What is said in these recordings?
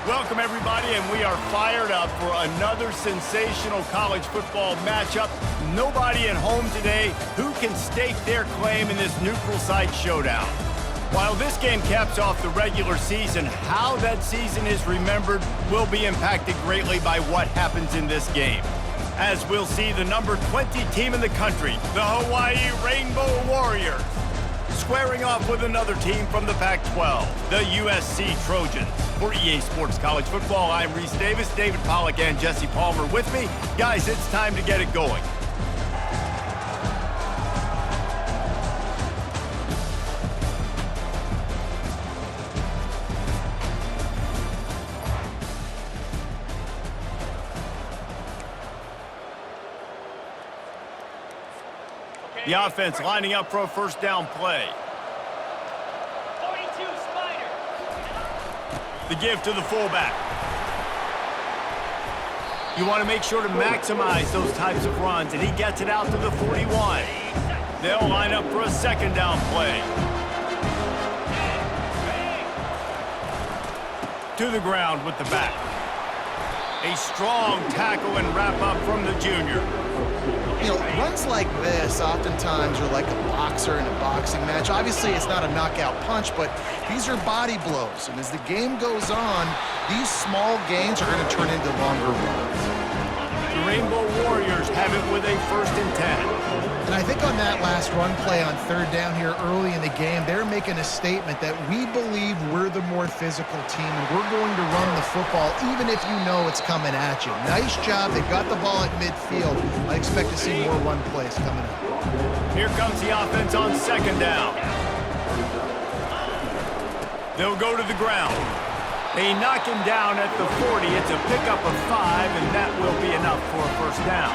Welcome, everybody, and we are fired up for another sensational college football matchup. Nobody at home today who can stake their claim in this neutral site showdown. While this game caps off the regular season, how that season is remembered will be impacted greatly by what happens in this game. As we'll see the number 20 team in the country, the Hawaii Rainbow Warriors, squaring off with another team from the Pac-12, the USC Trojans. For EA Sports College Football, I'm Reese Davis, David Pollack, and Jesse Palmer with me. Guys, it's time to get it going. The offense lining up for a first down play. 42 Spider. The give to the fullback. You want to make sure to maximize those types of runs, and he gets it out to the 41. They'll line up for a second down play. To the ground with the back. A strong tackle and wrap up from the junior. You know, runs like this oftentimes are like a boxer in a boxing match. Obviously, it's not a knockout punch, but these are body blows. And as the game goes on, these small gains are going to turn into longer runs. The Rainbow Warriors have it with a 1st and 10. And I think on that last run play on third down here early in the game, they're making a statement that we believe we're the more physical team and we're going to run the football even if you know it's coming at you. Nice job. They got the ball at midfield. I expect to see more run plays coming up. Here comes the offense on second down. They'll go to the ground. They knock him down at the 40. It's a pickup of 5, and that will be enough for a first down.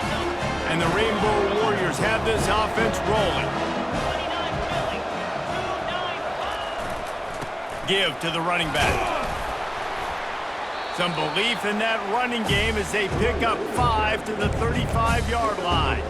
And the Rainbow Warriors have this offense rolling. Give to the running back. Some belief in that running game as they pick up 5 to the 35-yard line.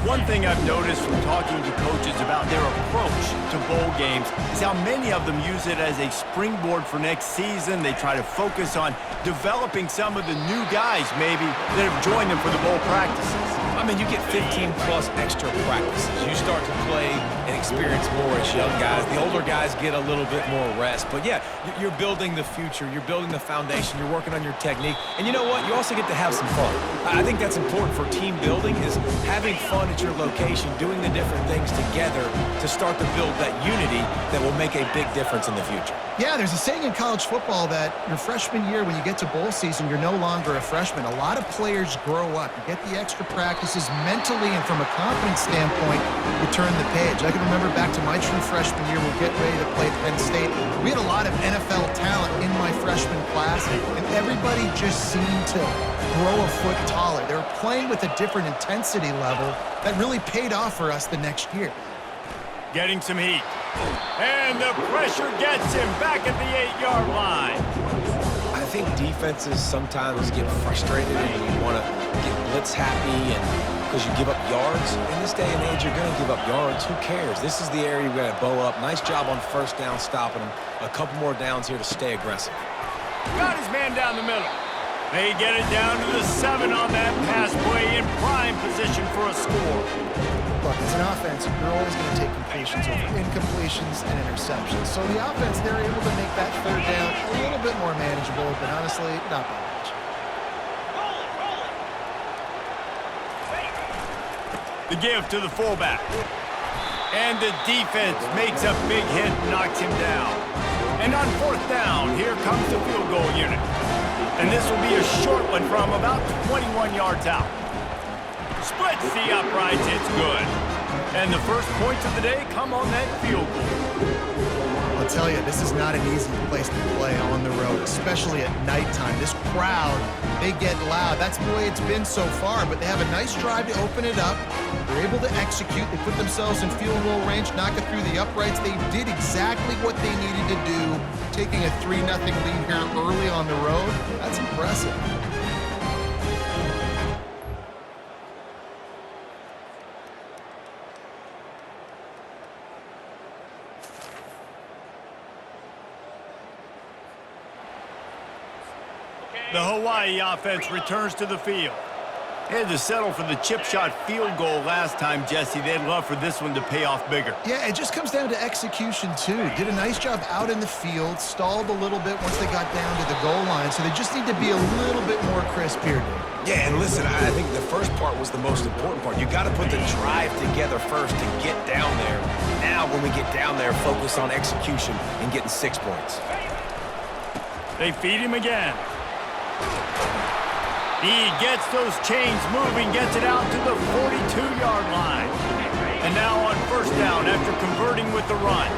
One thing I've noticed from talking to coaches about their approach to bowl games is how many of them use it as a springboard for next season. They try to focus on developing some of the new guys, maybe, that have joined them for the bowl practices. I mean, you get 15-plus extra practices. You start to play and experience more as young guys. The older guys get a little bit more rest. But, yeah, you're building the future. You're building the foundation. You're working on your technique. And you know what? You also get to have some fun. I think that's important for team building is having fun at your location, doing the different things together to start to build that unity that will make a big difference in the future. Yeah, there's a saying in college football that your freshman year, when you get to bowl season, you're no longer a freshman. A lot of players grow up. You get the extra practices mentally, and from a confidence standpoint, you turn the page. I can remember back to my true freshman year, we'll get ready to play Penn State. We had a lot of NFL talent in my freshman class, and everybody just seemed to grow a foot taller. They were playing with a different intensity level that really paid off for us the next year. Getting some heat. And the pressure gets him back at the 8-yard line. I think defenses sometimes get frustrated and you want to get blitz happy and because you give up yards. In this day and age, you're going to give up yards. Who cares? This is the area you're going to bow up. Nice job on first down stopping him. A couple more downs here to stay aggressive. Got his man down the middle. They get it down to the 7 on that pass play in prime position for a score. Look, as an offense, you're always going to take completions over incompletions and interceptions. So the offense, they're able to make that third down a little bit more manageable, but honestly, not by much. The give to the fullback. And the defense makes a big hit and knocks him down. And on fourth down, here comes the field goal unit. And this will be a short one from about 21 yards out. Splits the uprights, it's good. And the first points of the day come on that field goal. I'll tell you, this is not an easy place to play on the road, especially at nighttime. This crowd, they get loud. That's the way it's been so far, but they have a nice drive to open it up. They're able to execute. They put themselves in field goal range, knock it through the uprights. They did exactly what they needed to do, taking a 3-0 lead here early on the road. That's impressive. The Hawaii offense returns to the field. They had to settle for the chip shot field goal last time, Jesse. They'd love for this one to pay off bigger. Yeah, it just comes down to execution, too. Did a nice job out in the field, stalled a little bit once they got down to the goal line, so they just need to be a little bit more crisp here, Dave. Yeah, and listen, I think the first part was the most important part. You got to put the drive together first to get down there. Now, when we get down there, focus on execution and getting 6 points. They feed him again. He gets those chains moving, gets it out to the 42-yard line. And now on first down after converting with the run.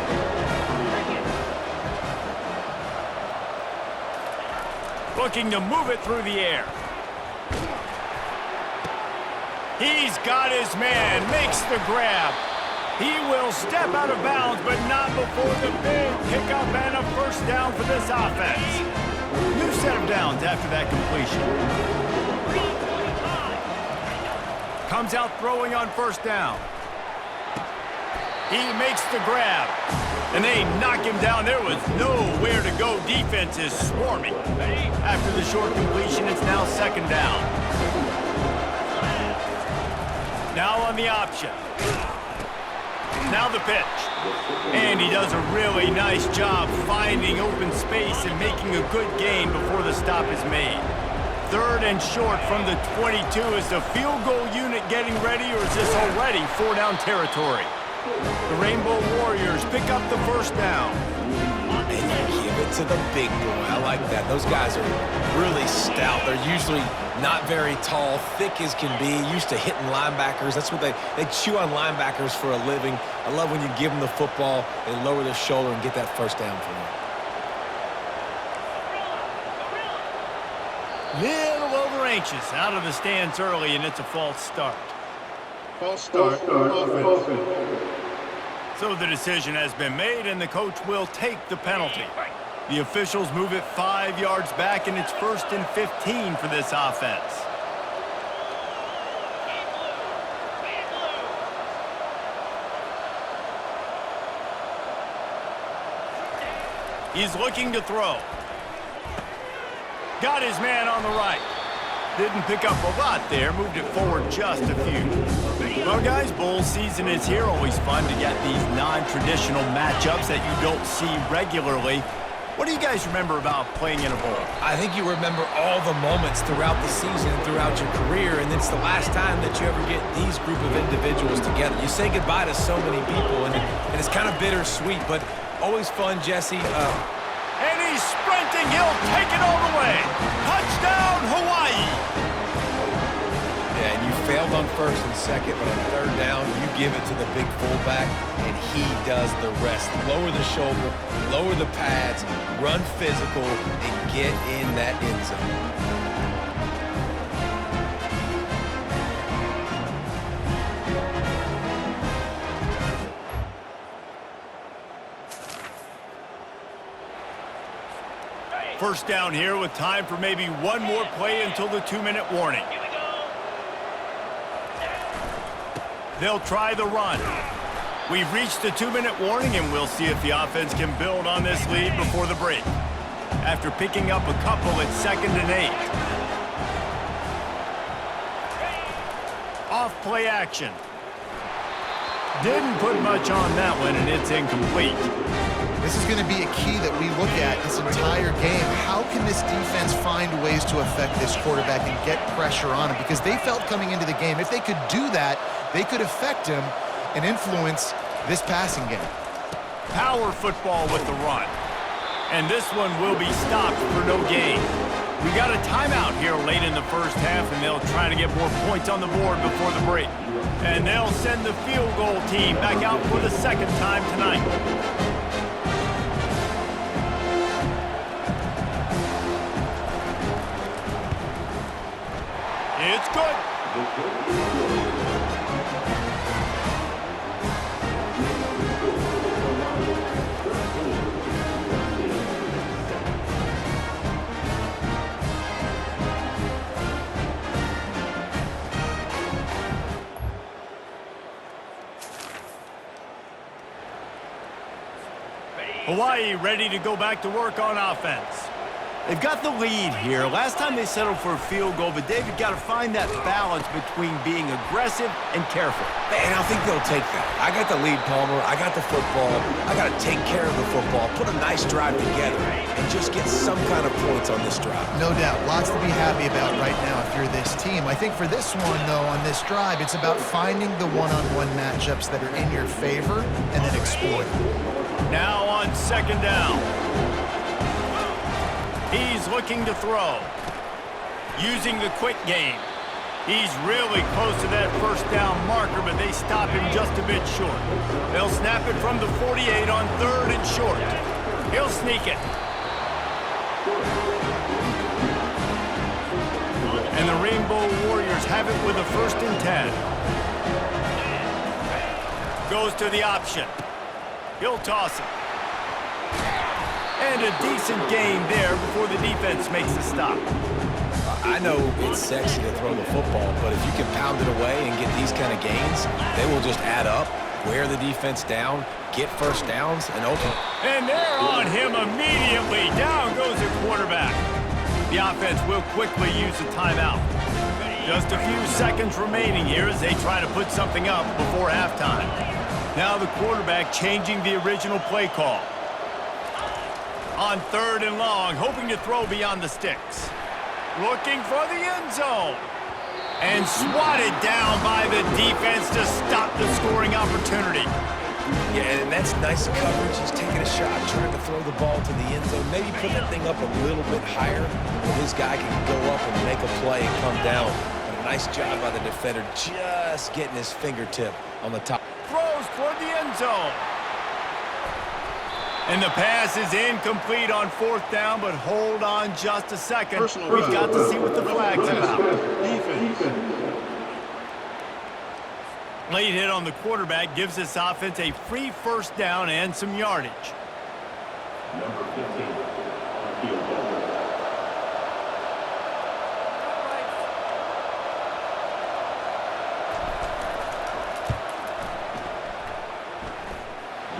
Looking to move it through the air. He's got his man, makes the grab. He will step out of bounds, but not before the big pickup and a first down for this offense. New set of downs after that completion. Comes out throwing on first down. He makes the grab, and they knock him down. There was nowhere to go. Defense is swarming. After the short completion, it's now second down. Now on the option. Now the pitch. And he does a really nice job finding open space and making a good gain before the stop is made. Third and short from the 22. Is the field goal unit getting ready, or is this already four-down territory? The Rainbow Warriors pick up the first down. And you give it to the big boy. I like that. Those guys are really stout. They're usually not very tall, thick as can be, used to hitting linebackers. That's what they chew on linebackers for a living. I love when you give them the football, they lower their shoulder and get that first down for them. Little over anxious, out of the stands early, and it's a false start. False start. Offense. So the decision has been made, and the coach will take the penalty. The officials move it 5 yards back, and it's 1st and 15 for this offense. He's looking to throw. Got his man on the right. Didn't pick up a lot there, moved it forward just a few. Well, guys, bowl season is here. Always fun to get these non-traditional matchups that you don't see regularly. What do you guys remember about playing in a bowl? I think you remember all the moments throughout the season and throughout your career, and it's the last time that you ever get these group of individuals together. You say goodbye to so many people, and it's kind of bittersweet, but always fun, Jesse. And he's sprinting. He'll take it all the way. Touchdown, Hawaii. Yeah, and you failed on first and second, but on third down, you give it to the big fullback, and he does the rest. Lower the shoulder, lower the pads, run physical, and get in that end zone. First down here with time for maybe one more play until the 2-minute warning. They'll try the run. We've reached the 2-minute warning, and we'll see if the offense can build on this lead before the break. After picking up a couple, it's 2nd and 8. Off play action. Didn't put much on that one, and it's incomplete. This is going to be a key that we look at this entire game. How can this defense find ways to affect this quarterback and get pressure on him? Because they felt coming into the game, if they could do that, they could affect him and influence this passing game. Power football with the run. And this one will be stopped for no gain. We got a timeout here late in the first half, and they'll try to get more points on the board before the break. And they'll send the field goal team back out for the second time tonight. It's good. Hawaii ready to go back to work on offense. They've got the lead here. Last time they settled for a field goal, but David got to find that balance between being aggressive and careful. And I think they'll take that. I got the lead, Palmer. I got the football. I got to take care of the football, put a nice drive together, and just get some kind of points on this drive. No doubt. Lots to be happy about right now if you're this team. I think for this one, though, on this drive, it's about finding the one-on-one matchups that are in your favor and then exploiting. Now on second down. He's looking to throw. Using the quick game. He's really close to that first down marker, but they stop him just a bit short. They'll snap it from the 48 on third and short. He'll sneak it. And the Rainbow Warriors have it with a 1st and 10. Goes to the option. He'll toss it. And a decent gain there before the defense makes a stop. I know it's sexy to throw the football, but if you can pound it away and get these kind of gains, they will just add up, wear the defense down, get first downs, and open. And they're on him immediately. Down goes the quarterback. The offense will quickly use the timeout. Just a few seconds remaining here as they try to put something up before halftime. Now the quarterback changing the original play call. On third and long, hoping to throw beyond the sticks. Looking for the end zone. And swatted down by the defense to stop the scoring opportunity. Yeah, and that's nice coverage. He's taking a shot, trying to throw the ball to the end zone. Maybe put that thing up a little bit higher where his guy can go up and make a play and come down. But a nice job by the defender just getting his fingertip on the top. Throws toward the end zone. And the pass is incomplete on 4th down, but hold on just a second. We've got to see what the flag's about. Late hit on the quarterback gives this offense a free 1st down and some yardage. Number 15, field goal.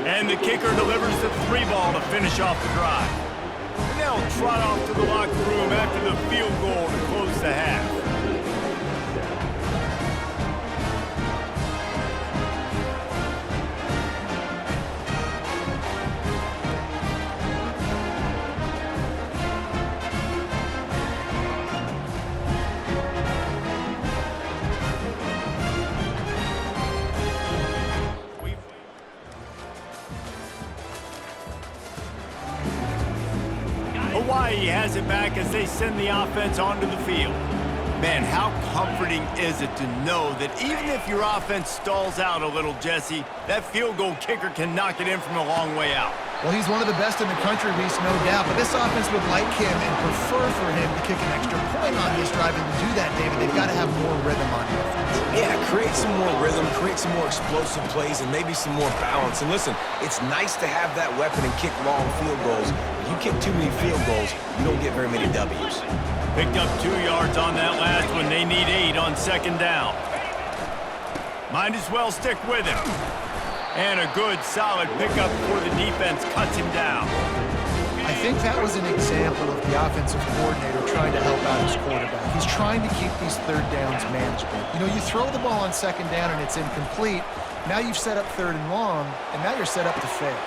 And the kicker delivers the 3 ball to finish off the drive. And they'll trot off to the locker room after the field goal to close the half. Hawai'i has it back as they send the offense onto the field. Man, how comforting is it to know that even if your offense stalls out a little, Jesse, that field goal kicker can knock it in from a long way out. Well, he's one of the best in the country, Reese, no doubt. But this offense would like him and prefer for him to kick an extra point on this drive. And to do that, David, they've got to have more rhythm on offense. Yeah, create some more rhythm, create some more explosive plays, and maybe some more balance. And listen, it's nice to have that weapon and kick long field goals. If you kick too many field goals, you don't get very many W's. Picked up 2 yards on that last one. They need 8 on 2nd down. Might as well stick with him. And a good, solid pickup before the defense cuts him down. I think that was an example of the offensive coordinator trying to help out his quarterback. He's trying to keep these 3rd downs manageable. You know, you throw the ball on 2nd down and it's incomplete. Now you've set up 3rd and long, and now you're set up to fail.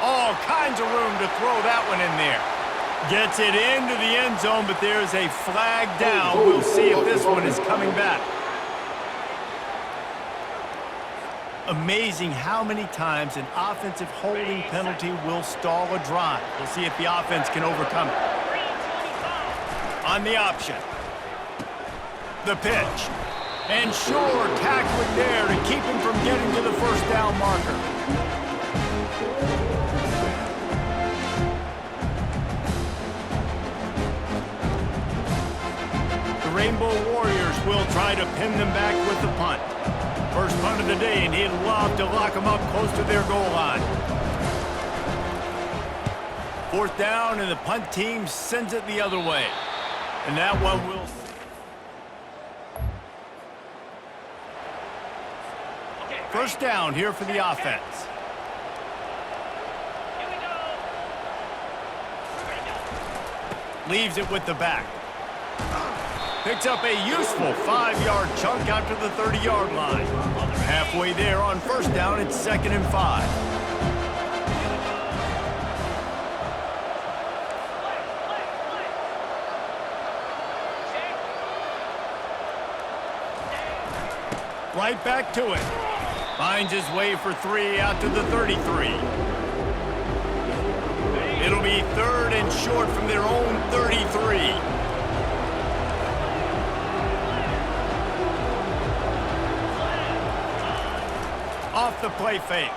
All kinds of room to throw that one in there. Gets it into the end zone, but there's a flag down. We'll see if this one is coming back. Amazing how many times an offensive holding penalty will stall a drive. We'll see if the offense can overcome it. On the option. The pitch. And sure, tackling there to keep him from getting to the 1st down marker. The Rainbow Warriors will try to pin them back with the punt. First punt of the day, and he'd love to lock them up close to their goal line. 4th down, and the punt team sends it the other way. And that one will... First down here for the offense. Leaves it with the back. Picks up a useful 5-yard chunk out to the 30-yard line. Halfway there on first down, it's 2nd and 5. Right back to it. Finds his way for 3 out to the 33. It'll be 3rd and short from their own 33. Off the play fake.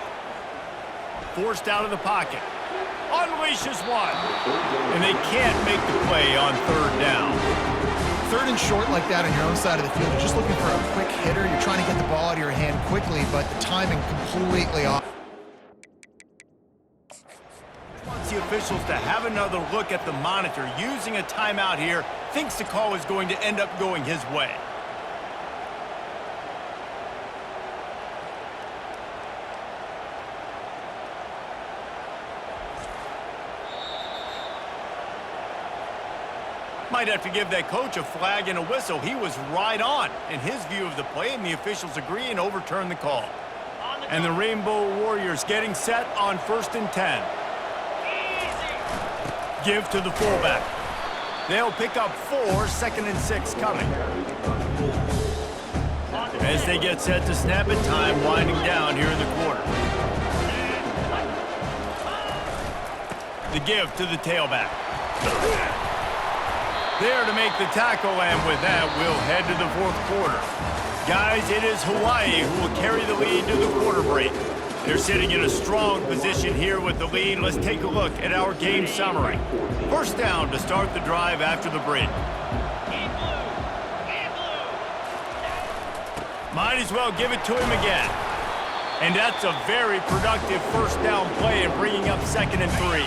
Forced out of the pocket. Unleashes one. And they can't make the play on 3rd down. 3rd and short like that on your own side of the field. You're just looking for a quick hitter. You're trying to get the ball out of your hand quickly, but the timing completely off. Wants the officials to have another look at the monitor. Using a timeout here. Thinks the call is going to end up going his way. Might have to give that coach a flag and a whistle. He was right on in his view of the play, and the officials agree and overturn the call. And the Rainbow Warriors getting set on 1st and 10. Give to the fullback. They'll pick up 4, 2nd and 6 coming. As they get set to snap it, time winding down here in the quarter. The give to the tailback. There to make the tackle, and with that, we'll head to the 4th quarter. Guys, it is Hawaii who will carry the lead to the quarter break. They're sitting in a strong position here with the lead. Let's take a look at our game summary. First down to start the drive after the break. Might as well give it to him again. And that's a very productive first down play and bringing up 2nd and 3.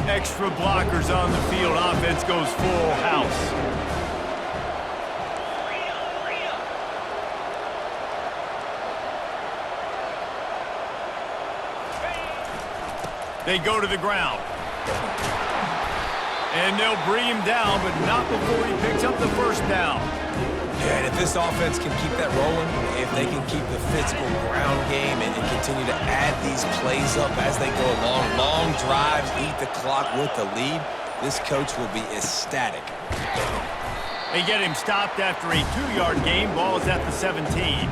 Extra blockers on the field. Offense goes full house. They go to the ground. And they'll bring him down, but not before he picks up the first down. Yeah, and if this offense can keep that rolling, if they can keep the physical ground game and continue to add these plays up as they go along, long drives, eat the clock with the lead, this coach will be ecstatic. They get him stopped after a 2-yard gain. Ball is at the 17.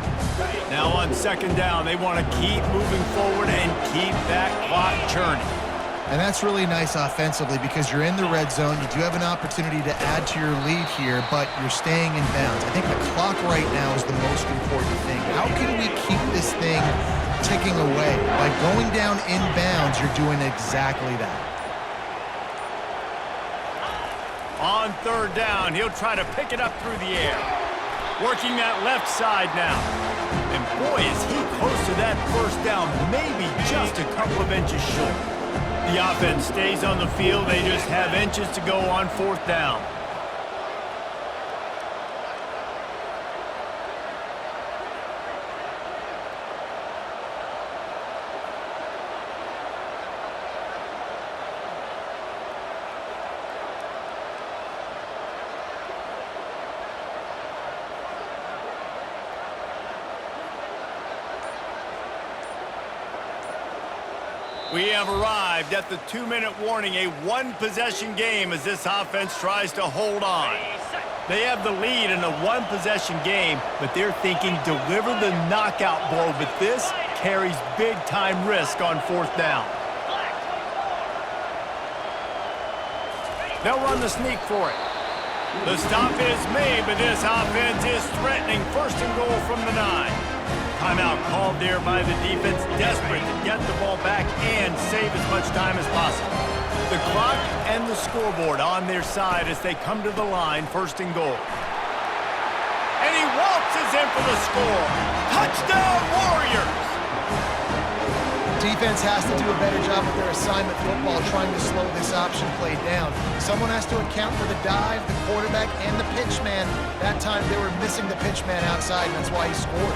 Now on 2nd down, they want to keep moving forward and keep that clock churning. And that's really nice offensively because you're in the red zone. You do have an opportunity to add to your lead here, but you're staying in bounds. I think the clock right now is the most important thing. How can we keep this thing ticking away? By going down in bounds, you're doing exactly that. On 3rd down, he'll try to pick it up through the air. Working that left side now. And boy, is he close to that first down, maybe just a couple of inches short. The offense stays on the field. They just have inches to go on 4th down. We have arrived at the 2-minute warning, a 1-possession game as this offense tries to hold on. They have the lead in a 1-possession game, but they're thinking deliver the knockout blow, but this carries big-time risk on 4th down. They'll run the sneak for it. The stop is made, but this offense is threatening 1st and goal from the 9. Timeout called there by the defense, desperate to get the ball back and save as much time as possible. The clock and the scoreboard on their side as they come to the line, 1st and goal. And he waltzes in for the score. Touchdown, Warriors! Defense has to do a better job with their assignment football, trying to slow this option play down. Someone has to account for the dive, the quarterback, and the pitch man. That time they were missing the pitch man outside, and that's why he scored.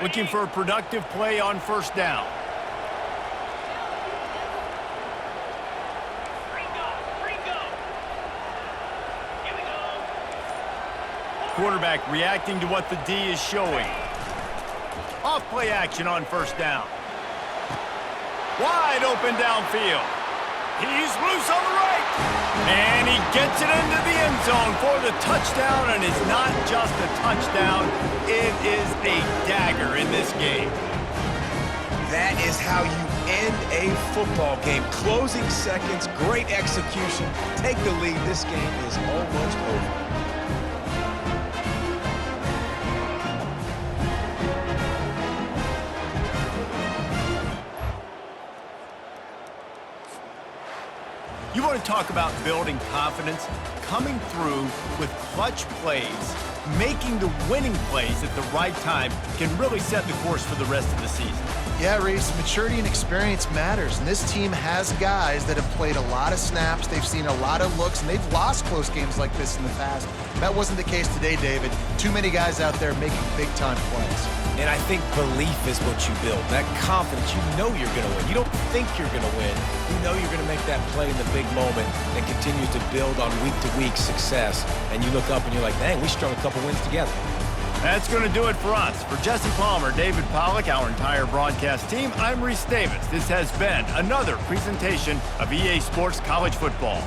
Looking for a productive play on first down. Quarterback reacting to what the D is showing. Off play action on first down. Wide open downfield. He's loose on the right. And he gets it into the end zone for the touchdown, and it's not just a touchdown, it is a dagger in this game. That is how you end a football game. Closing seconds, great execution. Take the lead. This game is almost over. You want to talk about building confidence? Coming through with clutch plays, making the winning plays at the right time can really set the course for the rest of the season. Yeah, Reese, maturity and experience matters, and this team has guys that have played a lot of snaps, they've seen a lot of looks, and they've lost close games like this in the past. That wasn't the case today, David. Too many guys out there making big-time plays. And I think belief is what you build. That confidence, you know you're going to win. You don't think you're going to win. You know you're going to make that play in the big moment and continue to build on week-to-week success. And you look up and you're like, dang, we strung a couple wins together. That's going to do it for us. For Jesse Palmer, David Pollack, our entire broadcast team, I'm Reese Davis. This has been another presentation of EA Sports College Football.